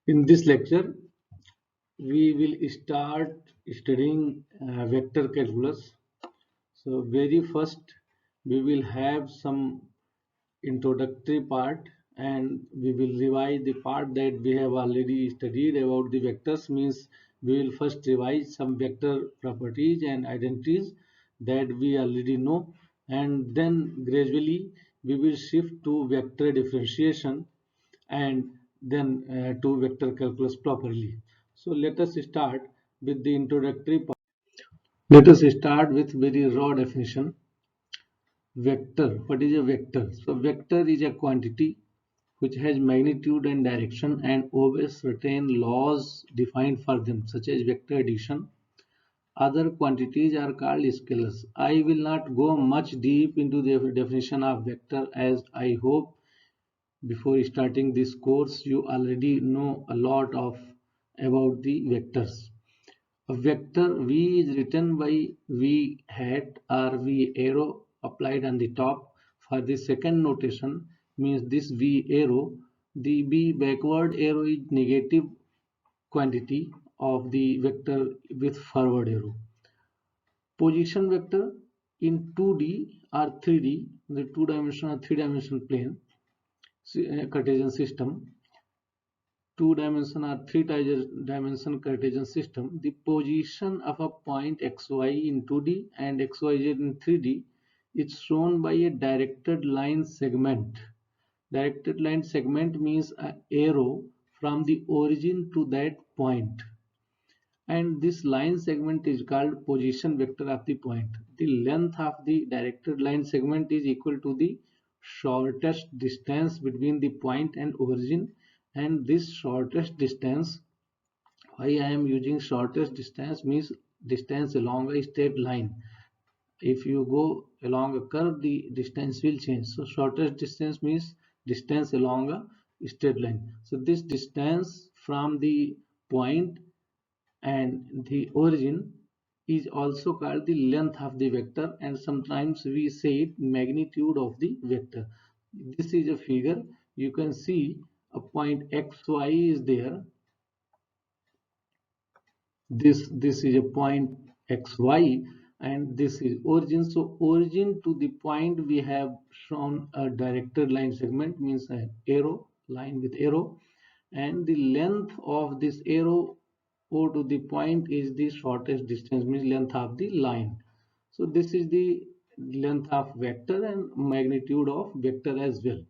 In this lecture, we will start studying vector calculus. So, very first, we will have some introductory part and we will revise the part that we have already studied about the vectors. Means we will first revise some vector properties and identities that we already know, and then gradually we will shift to vector differentiation and then to vector calculus properly. So let us start with the introductory part. Let us start with very raw definition. Vector. What is a vector? So vector is a quantity which has magnitude and direction and obeys certain laws defined for them, such as vector addition. Other quantities are called scalars. I will not go much deep into the definition of vector, as I hope before starting this course you already know a lot of about the vectors. A vector V is written by V hat or V arrow applied on the top. For the second notation means this V arrow, the V backward arrow is negative quantity of the vector with forward arrow. Position vector in 2D or 3D, the two-dimensional or three-dimensional plane, Cartesian system, two-dimension or three-dimension Cartesian system, the position of a point xy in 2D and xyz in 3D is shown by a directed line segment. Directed line segment means an arrow from the origin to that point. And this line segment is called position vector of the point. The length of the directed line segment is equal to the shortest distance between the point and origin, and this shortest distance, why I am using shortest distance, means distance along a straight line. If you go along a curve, the distance will change. So shortest distance means distance along a straight line. So this distance from the point and the origin is also called the length of the vector, and sometimes we say it magnitude of the vector. This is a figure. You can see a point xy is there. This is a point xy and this is origin. So origin to the point we have shown a directed line segment, means an arrow line with arrow, and the length of this arrow O to the point is the shortest distance, means length of the line. So this is the length of vector and magnitude of vector as well.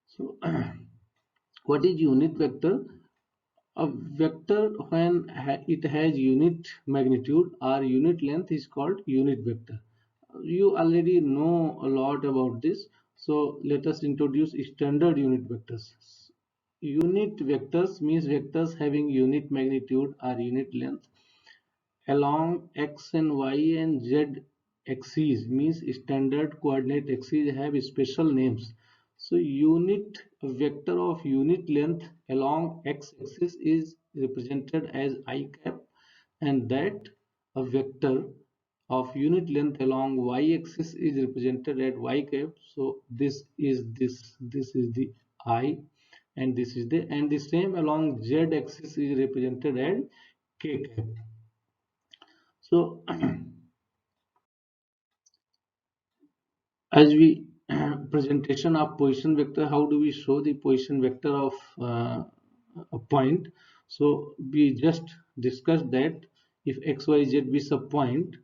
So what is unit vector? A vector, when it has unit magnitude or unit length, is called unit vector. You already know a lot about this. So let us introduce standard unit vectors. Unit vectors means vectors having unit magnitude or unit length along x and y and z axes, means standard coordinate axes have special names. So unit vector of unit length along x axis is represented as I cap, and that a vector of unit length along y axis is represented as y cap. So this is the I, and this is the same along z axis is represented as k cap. So as we presentation of position vector, how do we show the position vector of a point? So we just discussed that if xyz be some point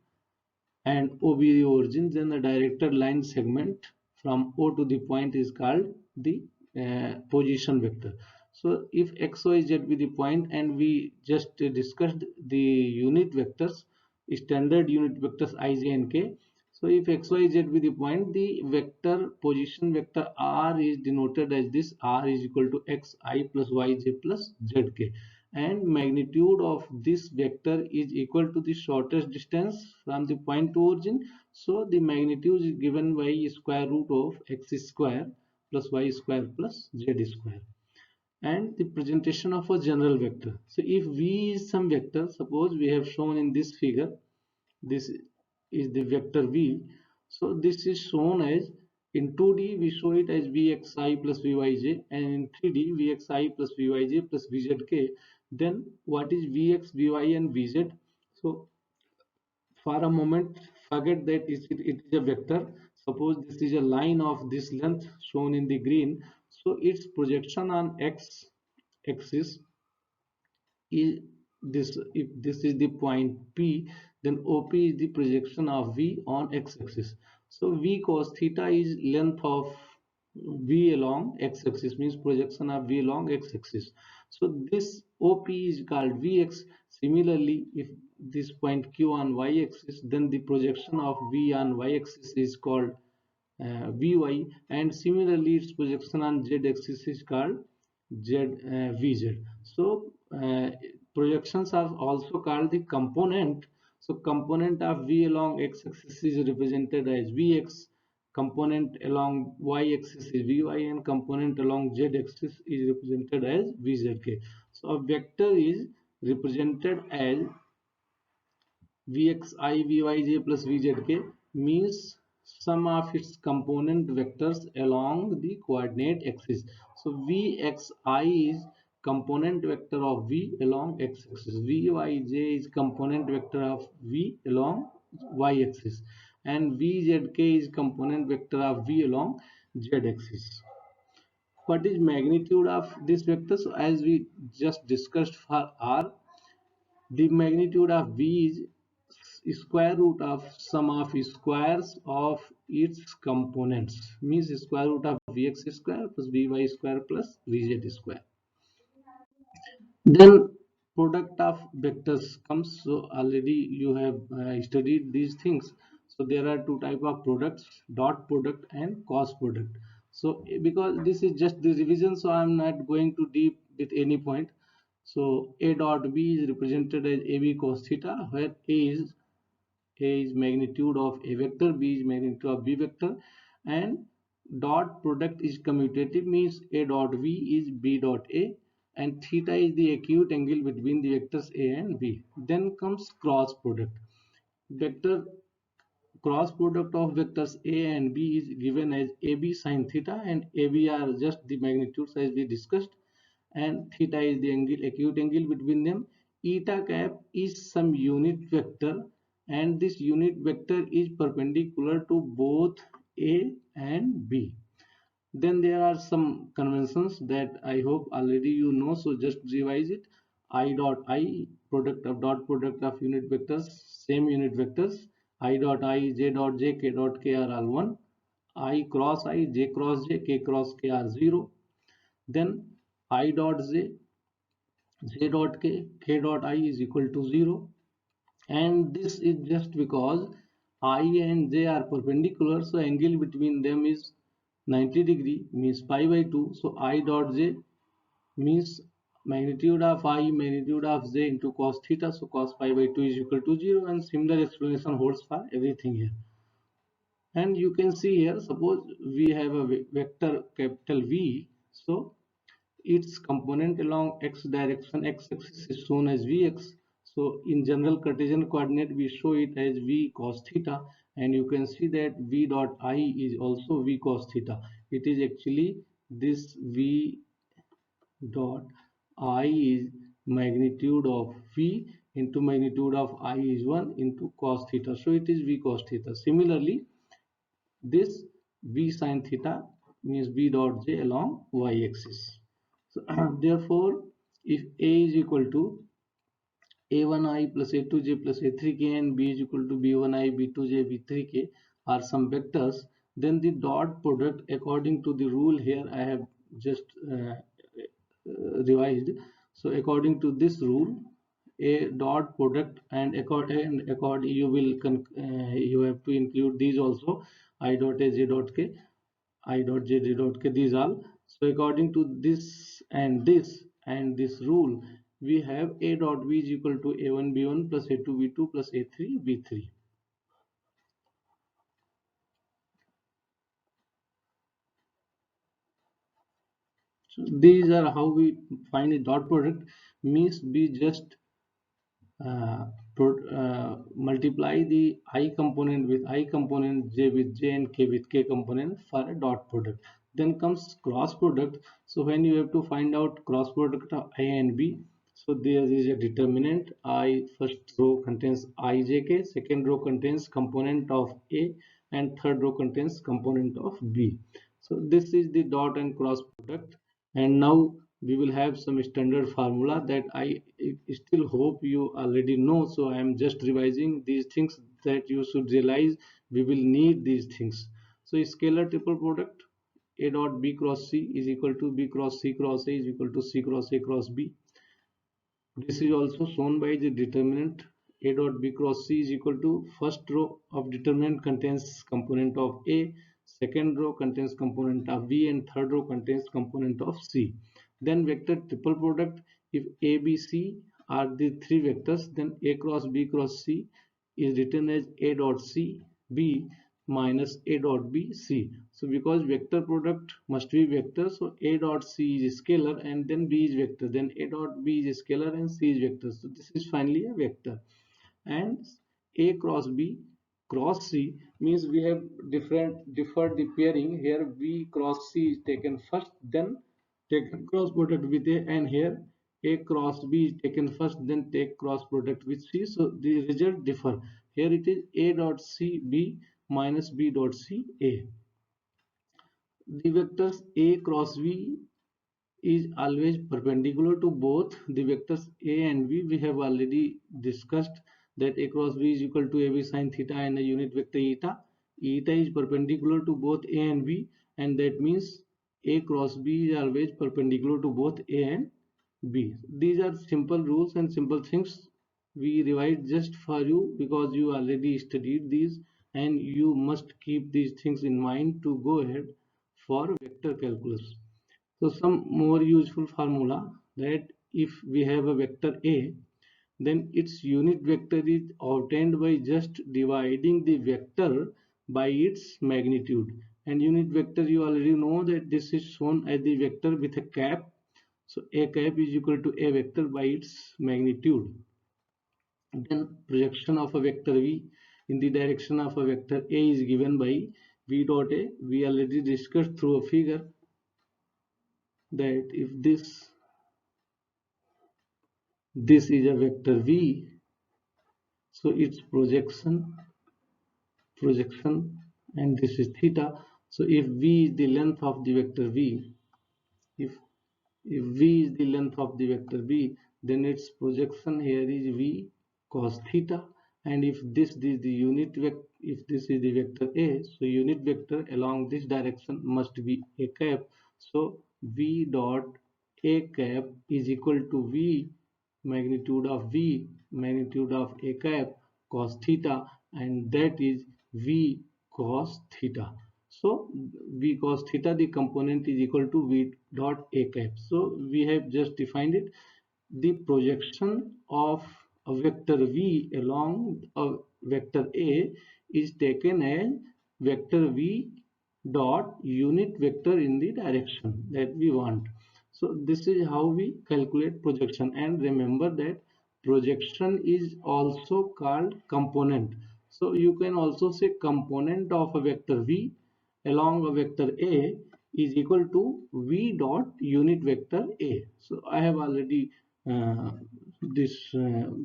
and O be the origin, then the directed line segment from O to the point is called the position vector. So if xyz be the point, and we just discussed the unit vectors, standard unit vectors I, j and k. So if xyz be the point, the vector position vector r is denoted as this. R is equal to xi plus yj plus zk, and magnitude of this vector is equal to the shortest distance from the point to origin. So the magnitude is given by square root of x square plus y square plus z square. And the presentation of a general vector. So if v is some vector, suppose we have shown in this figure, this is the vector v. So this is shown as in 2D we show it as Vxi plus Vyj, and in 3D Vxi plus Vyj plus Vzk. Then what is Vx, Vy and Vz? So for a moment forget that it is a vector. Suppose this is a line of this length shown in the green, so its projection on x axis is this. If this is the point P, then OP is the projection of V on x-axis. So V cos theta is length of V along x-axis, means projection of V along x-axis. So this OP is called Vx. Similarly, if this point Q on y-axis, then the projection of V on y-axis is called Vy, and similarly its projection on z-axis is called Vz. So projections are also called the component. So component of V along x-axis is represented as Vx, component along y-axis is Vy, and component along z-axis is represented as Vzk. So a vector is represented as Vxi Vyj plus Vzk, means sum of its component vectors along the coordinate axis. So Vxi is component vector of V along x-axis. Vyj is component vector of V along y-axis, and Vzk is component vector of V along z-axis. What is magnitude of this vector? So as we just discussed for R, the magnitude of V is square root of sum of squares of its components, means square root of Vx square plus Vy square plus Vz square. Then product of vectors comes. So already you have studied these things. So there are two type of products: dot product and cross product. So because this is just the revision, so I am not going to deep with any point. So A dot B is represented as AB cos theta, where A is magnitude of A vector, B is magnitude of B vector, and dot product is commutative, means A dot V is B dot A, and theta is the acute angle between the vectors A and B. Then comes cross product. Vector cross product of vectors A and B is given as AB sine theta, and AB are just the magnitudes as we discussed, and theta is the angle, acute angle between them. Eta cap is some unit vector, and this unit vector is perpendicular to both A and B. Then there are some conventions that I hope already you know, so just revise it. I dot I, product of dot product of unit vectors, same unit vectors. I dot I, J dot J, K dot K are all 1. I cross I, J cross J, K cross K are 0. Then I dot J, J dot K, K dot I is equal to 0. And this is just because I and J are perpendicular, so angle between them is 90 degree, means pi by 2. So I dot J means magnitude of I, magnitude of J into cos theta, so cos pi by 2 is equal to 0, and similar explanation holds for everything here. And you can see here, suppose we have a vector capital V, so its component along x direction, x-axis is shown as Vx. So in general Cartesian coordinate we show it as V cos theta, and you can see that V dot I is also V cos theta. It is actually this V dot I is magnitude of V into magnitude of I is 1 into cos theta. So it is V cos theta. Similarly, this V sin theta means V dot J along y axis. So therefore, if A is equal to A1I plus A2J plus A3K, and B is equal to B1I, B2J, B3K are some vectors, then the dot product, according to the rule here I have just revised. So according to this rule, a dot product and accord you will you have to include these also: I dot A, J dot K, I dot J, J dot K, these all. So according to this rule, we have A dot V is equal to A1 B1 plus A2 B2 plus A3 B3. So these are how we find a dot product, means we just multiply the I component with I component, j with j, and k with k component for a dot product. Then comes cross product. So when you have to find out cross product of I and B, so there is a determinant. I first row contains ijk, second row contains component of A, and third row contains component of B. So this is the dot and cross product. And now we will have some standard formula that I still hope you already know. So I am just revising these things that you should realize we will need these things. So scalar triple product A dot B cross C is equal to B cross C cross A is equal to C cross A cross B. This is also shown by the determinant A dot B cross C is equal to first row of determinant contains component of A, second row contains component of B, and third row contains component of C. Then vector triple product, if A, B, C are the three vectors, then A cross B cross C is written as A dot C B minus A dot B C. So because vector product must be vector, so A dot C is scalar and then B is vector, then A dot B is scalar and C is vector. So this is finally a vector. And A cross B cross C means we have deferred the pairing. Here B cross C is taken first, then taken cross product with A, and here A cross B is taken first, then take cross product with C. So the result differ. Here it is A dot C B minus B dot C A. The vectors A cross V is always perpendicular to both the vectors A and B. We have already discussed that A cross B is equal to AB sine theta and a unit vector eta. Eta is perpendicular to both A and B, and that means A cross B is always perpendicular to both A and B. These are simple rules and simple things we revise just for you because you already studied these, and you must keep these things in mind to go ahead for vector calculus. So some more useful formula that if we have a vector A, then its unit vector is obtained by just dividing the vector by its magnitude. And unit vector, you already know that this is shown as the vector with a cap. So A cap is equal to A vector by its magnitude. Then projection of a vector V in the direction of a vector A is given by V dot A. We already discussed through a figure that if this is a vector V, so its projection, and this is theta. So if V is the length of the vector V, if V is the length of the vector V, then its projection here is V cos theta. And if this is the unit vector, if this is the vector A, so unit vector along this direction must be A cap. So V dot A cap is equal to V magnitude of V magnitude of A cap cos theta, and that is V cos theta. So V cos theta, the component is equal to V dot A cap. So we have just defined it. The projection of a vector V along a vector A is taken as vector V dot unit vector in the direction that we want. So this is how we calculate projection, and remember that projection is also called component. So you can also say component of a vector V along a vector A is equal to V dot unit vector A. So I have already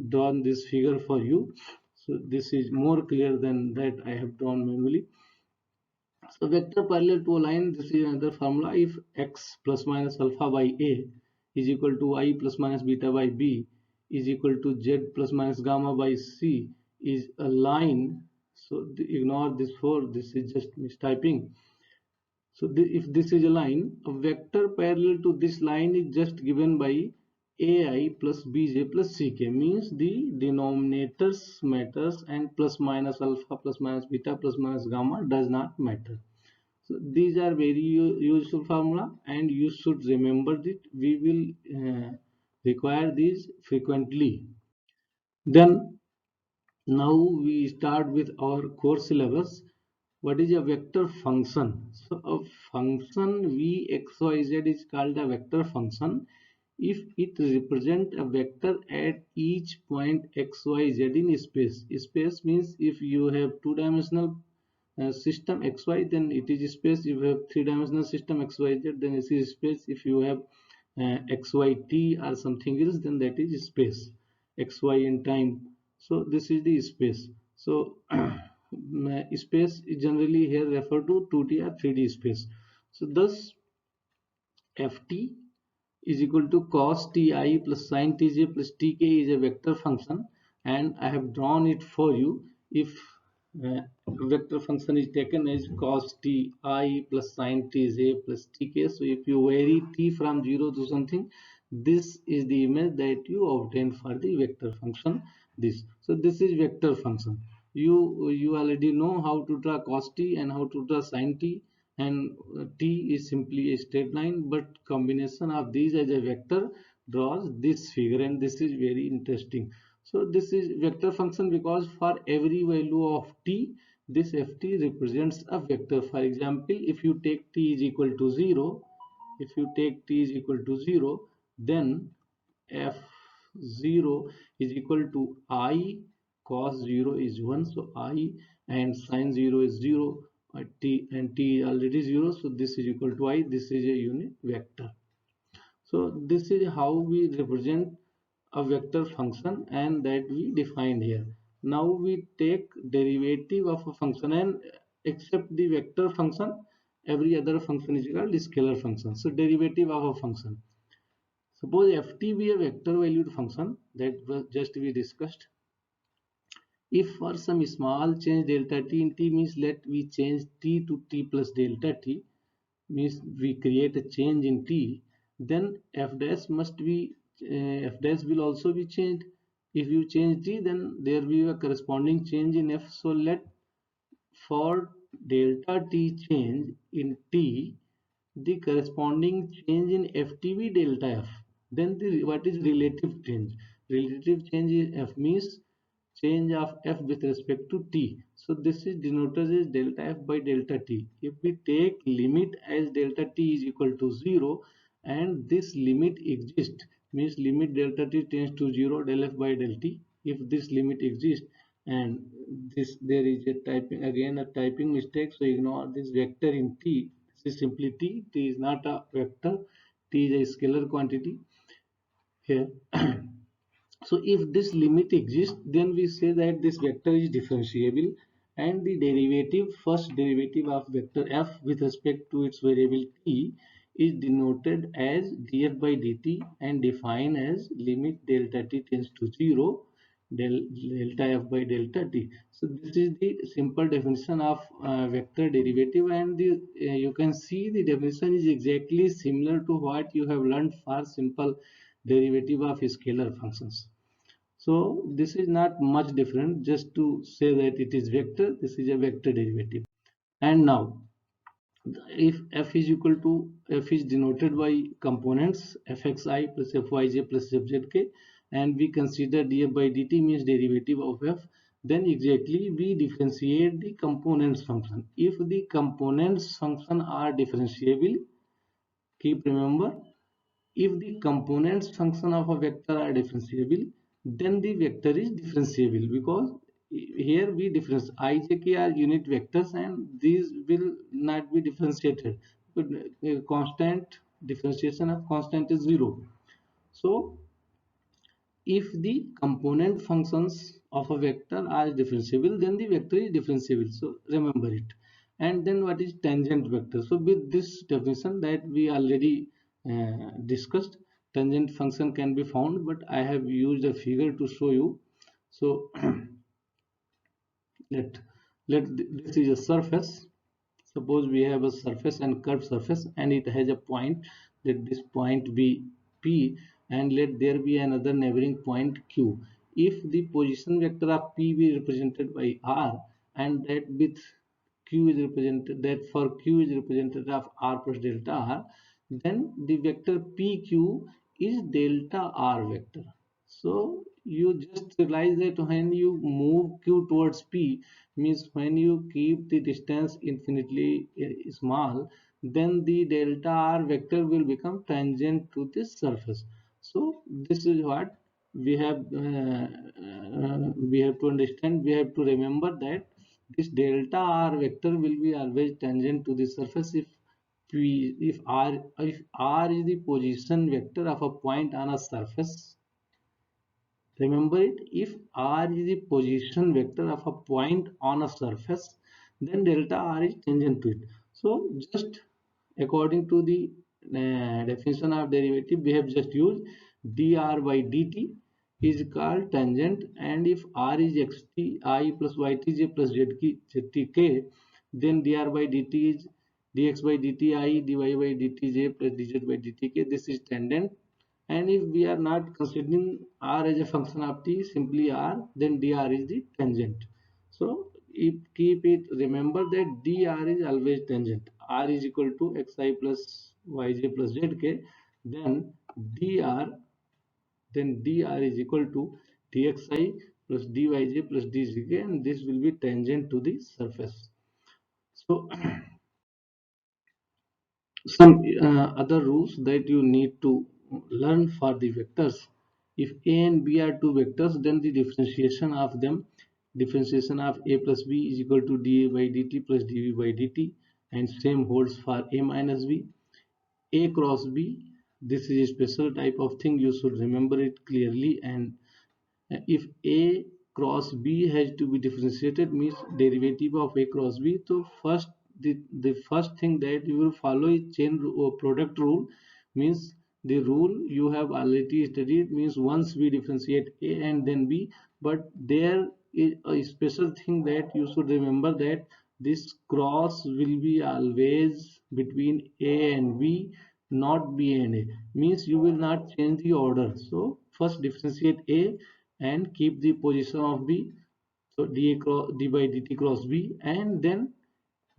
drawn this figure for you. So this is more clear than that I have drawn manually. So vector parallel to a line, this is another formula. If x plus minus alpha by A is equal to I plus minus beta by B is equal to Z plus minus gamma by C is a line. So ignore this 4, this is just mistyping. So if this is a line, a vector parallel to this line is just given by AI plus BJ plus CK, means the denominators matters and plus minus alpha plus minus beta plus minus gamma does not matter. So these are very useful formula, and you should remember that we will require these frequently. Then now we start with our core syllabus. What is a vector function? So a function Vxyz is called a vector function if it represents a vector at each point x, y, z in space. Space means if you have two-dimensional system xy, then it is space. If you have three-dimensional system xyz, then it is space. If you have xyt or something else, then that is space. Xy in time. So this is the space. So space is generally here referred to 2D or 3D space. So thus ft is equal to cos ti plus sin tj plus tk is a vector function, and I have drawn it for you. If vector function is taken as cos ti plus sin tj plus tk, so if you vary t from 0 to something, this is the image that you obtain for the vector function. This is vector function. You already know how to draw cos t and how to draw sin t, and t is simply a straight line, but combination of these as a vector draws this figure, and this is very interesting. So this is vector function because for every value of t, this ft represents a vector. For example, if you take t is equal to 0, if you take t is equal to 0, then f0 is equal to I cos 0 is 1, so I, and sin 0 is 0, t, and t is already 0, so this is equal to I. This is a unit vector. So this is how we represent a vector function, and that we defined here. Now we take derivative of a function, and except the vector function, every other function is called scalar function. So derivative of a function, suppose ft be a vector valued function that was just we discussed. If for some small change delta t in t, means let we change t to t plus delta t, means we create a change in t, then f dash must be f dash will also be changed. If you change t, then there will be a corresponding change in f. So let for delta t change in t, the corresponding change in ft be delta f. Then what is relative change? Relative change is f, means change of f with respect to t. So this is denoted as delta f by delta t. If we take limit as delta t is equal to 0, and this limit exists, means limit delta t tends to 0 del f by del t. If this limit exists, and this, there is a typing, again a typing mistake, so ignore this vector in t. This is simply t. T is not a vector. T is a scalar quantity here. So if this limit exists, then we say that this vector is differentiable, and the derivative, first derivative of vector f with respect to its variable t, is denoted as df by dt and defined as limit delta t tends to 0 delta f by delta t. So this is the simple definition of vector derivative, and you can see the definition is exactly similar to what you have learned for simple derivative of scalar functions. So this is not much different. Just to say that it is vector, this is a vector derivative. And now, if f is equal to, f is denoted by components fxi plus fyj plus fzk, and we consider df by dt means derivative of f, then exactly we differentiate the components function. If the components function are differentiable, keep remember, if the components function of a vector are differentiable, then the vector is differentiable, because here we difference ijk are unit vectors, and these will not be differentiated. But constant differentiation of constant is 0. So if the component functions of a vector are differentiable, then the vector is differentiable. So remember it. And then what is tangent vector? So with this definition that we already discussed, tangent function can be found, but I have used a figure to show you. So let this is a surface. Suppose we have a surface and curved surface, and it has a point. Let this point be p, and let there be another neighboring point q. If the position vector of p be represented by r, and that with q is represented, that for q is represented of r plus delta r, then the vector pq is delta r vector. So you just realize that when you move q towards p, means when you keep the distance infinitely small, then the delta r vector will become tangent to this surface. So this is what we have to understand. We have to remember that this delta r vector will be always tangent to the surface if r is the position vector of a point on a surface. Remember it, if r is the position vector of a point on a surface, then delta r is tangent to it. So just according to the definition of derivative, we have just used dr by dt is called tangent, and if r is xt I plus ytj plus ztk, then dr by dt is dx by dt I dy by dtj plus dz by dtk. This is tangent, and if we are not considering r as a function of t, simply r, then dr is the tangent. So if keep it, remember that dr is always tangent. R is equal to xi plus yj plus zk, then dr dr is equal to dxi plus dyj plus dzk, and this will be tangent to the surface. So some other rules that you need to learn for the vectors. If a and b are two vectors, then the differentiation of a plus b is equal to da by dt plus dv by dt, and same holds for a minus b. A cross b, this is a special type of thing, you should remember it clearly. And if a cross b has to be differentiated, means derivative of a cross b, so the first thing that you will follow is product rule. Means the rule you have already studied, means once we differentiate a and then b, but there is a special thing that you should remember, that this cross will be always between a and b, not b and a. Means you will not change the order. So first differentiate a and keep the position of b, so d by dt cross b, and then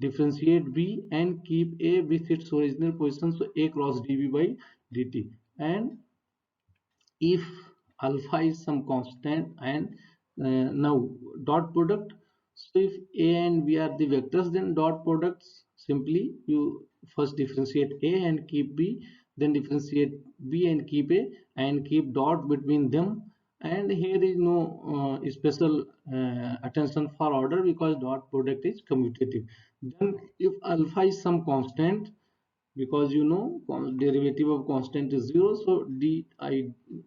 differentiate b and keep a with its original position, so a cross dv by dt. And if alpha is some constant, and now dot product, so if a and b are the vectors, then dot products, simply you first differentiate a and keep b, then differentiate b and keep a, and keep dot between them. And here is no special attention for order, because dot product is commutative. Then if alpha is some constant, because you know derivative of constant is 0, so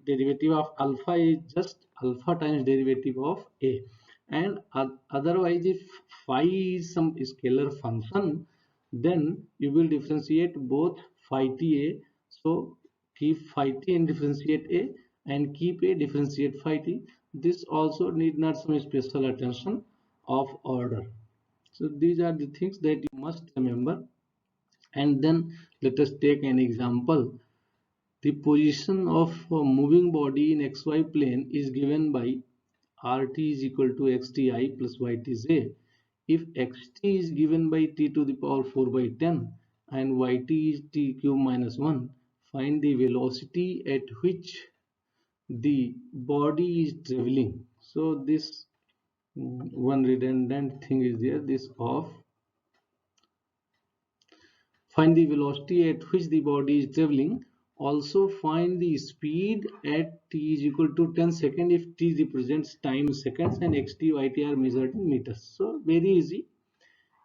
derivative of alpha is just alpha times derivative of a. And otherwise, if phi is some scalar function, then you will differentiate both phi t a, so keep phi t and differentiate a, and keep a differentiate phi t. This also need not some special attention of order. So these are the things that you must remember. And then let us take an example. The position of a moving body in xy plane is given by rt is equal to xti plus ytj. If xt is given by t to the power 4 by 10 and yt is t cube minus 1, find the velocity at which the body is traveling. So this one redundant thing is there, this of find the velocity at which the body is traveling. Also find the speed at t is equal to 10 seconds if t represents time seconds and xt yt are measured in meters. So very easy.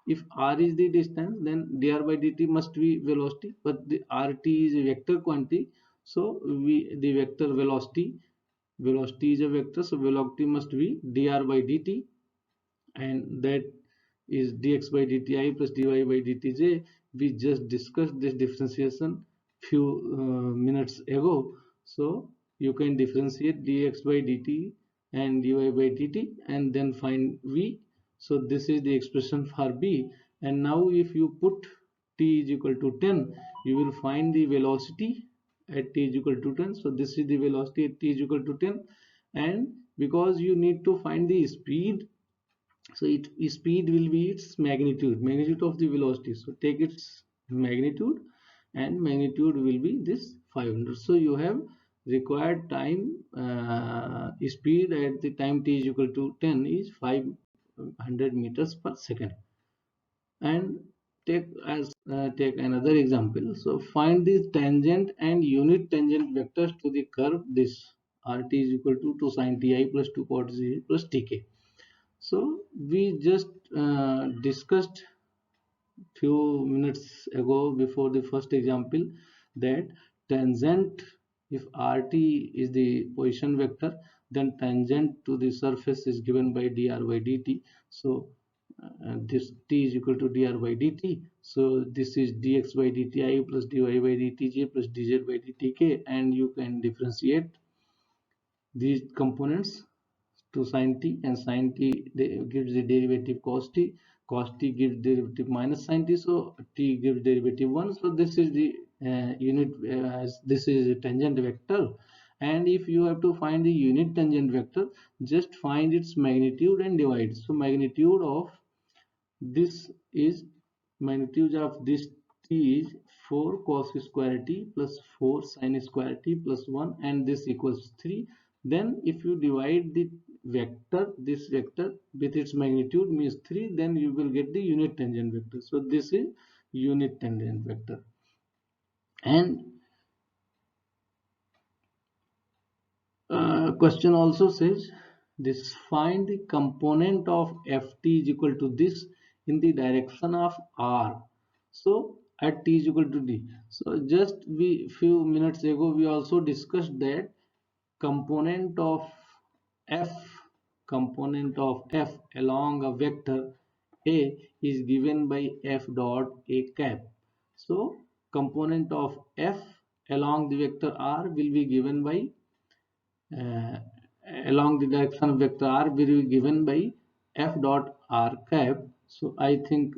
If r is the distance, then dr by dt must be velocity, but the rt is a vector quantity. So the vector velocity is a vector, so velocity must be dr by dt, and that is dx by dti plus dy by dtj. We just discussed this differentiation few minutes ago. So you can differentiate dx by dt and dy by dt and then find v. So this is the expression for b. And now if you put t is equal to 10, you will find the velocity at t is equal to 10. So this is the velocity at t is equal to 10. And because you need to find the speed, so speed will be its magnitude of the velocity, so take its magnitude, and magnitude will be this 500. So you have required time, speed at the time t is equal to 10 is 500 meters per second. And take another example. So find the tangent and unit tangent vectors to the curve this rt is equal to 2 sin ti plus 2 cot z plus tk. So we just discussed few minutes ago before the first example that tangent, if rt is the position vector, then tangent to the surface is given by dr by dt. So this t is equal to dr by dt, so this is dx by dti plus dy by dtj plus dz by dtk, and you can differentiate these components to sin t, and sin t gives the derivative cos t gives derivative minus sin t, so t gives derivative 1. So this is the unit this is a tangent vector, and if you have to find the unit tangent vector, just find its magnitude and divide. So magnitude of this is magnitude of this t is 4 cos square t plus 4 sin square t plus 1, and this equals 3. Then if you divide the vector, this vector with its magnitude means 3, then you will get the unit tangent vector. So this is unit tangent vector. And question also says this, find the component of ft is equal to this in the direction of r, so at t is equal to d. So just we few minutes ago we also discussed that component of f along a vector a is given by f dot a cap. So component of f along the vector r will be given by uh, along the direction vector r will be given by f dot r cap. So I think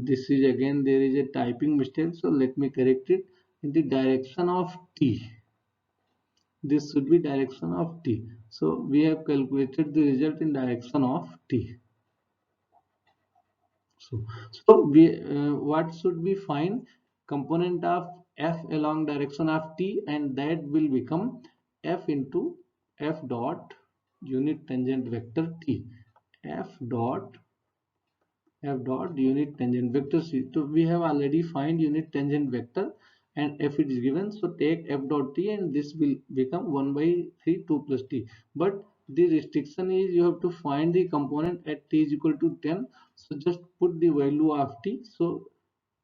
this is again there is a typing mistake, so let me correct it. In the direction of t, this should be direction of t, so we have calculated the result in direction of t. So we what should we find? Component of f along direction of t, and that will become f into f dot unit tangent vector t, f dot unit tangent vector c. So we have already find unit tangent vector and f it is given, so take f dot t and this will become 1 by 3 2 plus t. But the restriction is you have to find the component at t is equal to 10, so just put the value of t. So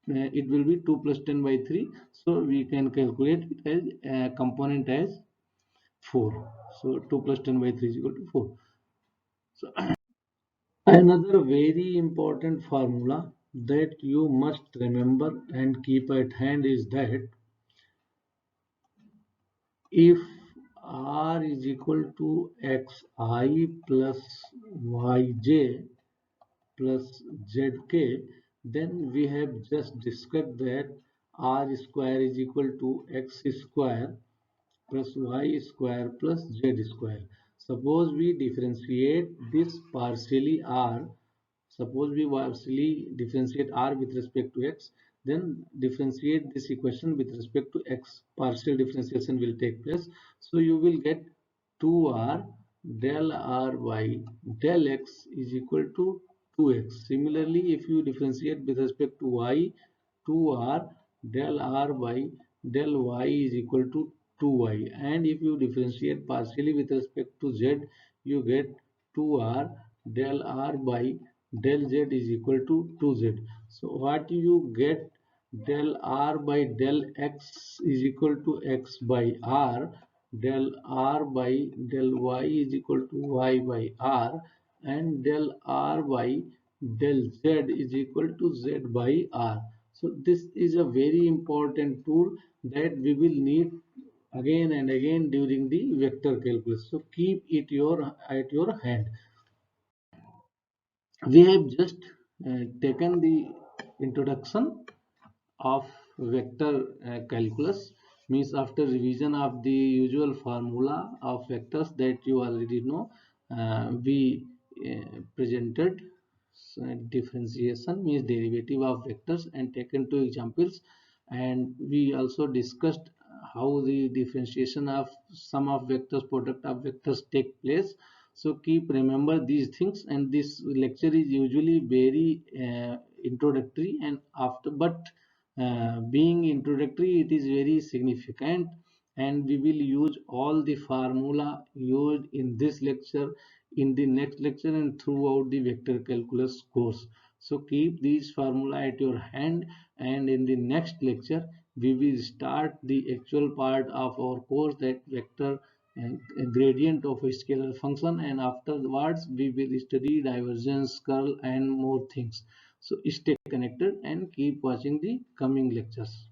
it will be 2 plus 10 by 3, so we can calculate it as component as 4. So 2 plus 10 by 3 is equal to 4. So another very important formula that you must remember and keep at hand is that if r is equal to xi plus yj plus zk, then we have just discussed that r square is equal to x square plus y square plus z square. Suppose we differentiate this partially r, suppose we partially differentiate r with respect to x, then differentiate this equation with respect to x, partial differentiation will take place. So you will get 2r del r by del x is equal to 2x. Similarly, if you differentiate with respect to y, 2r del r by del y is equal to 2y, and if you differentiate partially with respect to z, you get 2r del r by del z is equal to 2z. So what you get? Del r by del x is equal to x by r, del r by del y is equal to y by r, and del r by del z is equal to z by r. So this is a very important tool that we will need again and again during the vector calculus. So keep it at your hand. We have just taken the introduction of vector calculus, means after revision of the usual formula of vectors that you already know, we presented differentiation means derivative of vectors and taken two examples, and we also discussed how the differentiation of sum of vectors, product of vectors take place. So keep remember these things, and this lecture is usually very introductory, and after, but being introductory, it is very significant, and we will use all the formula used in this lecture in the next lecture and throughout the vector calculus course. So keep these formula at your hand, and in the next lecture we will start the actual part of our course, that vector and gradient of a scalar function, and afterwards we will study divergence, curl, and more things. So stay connected and keep watching the coming lectures.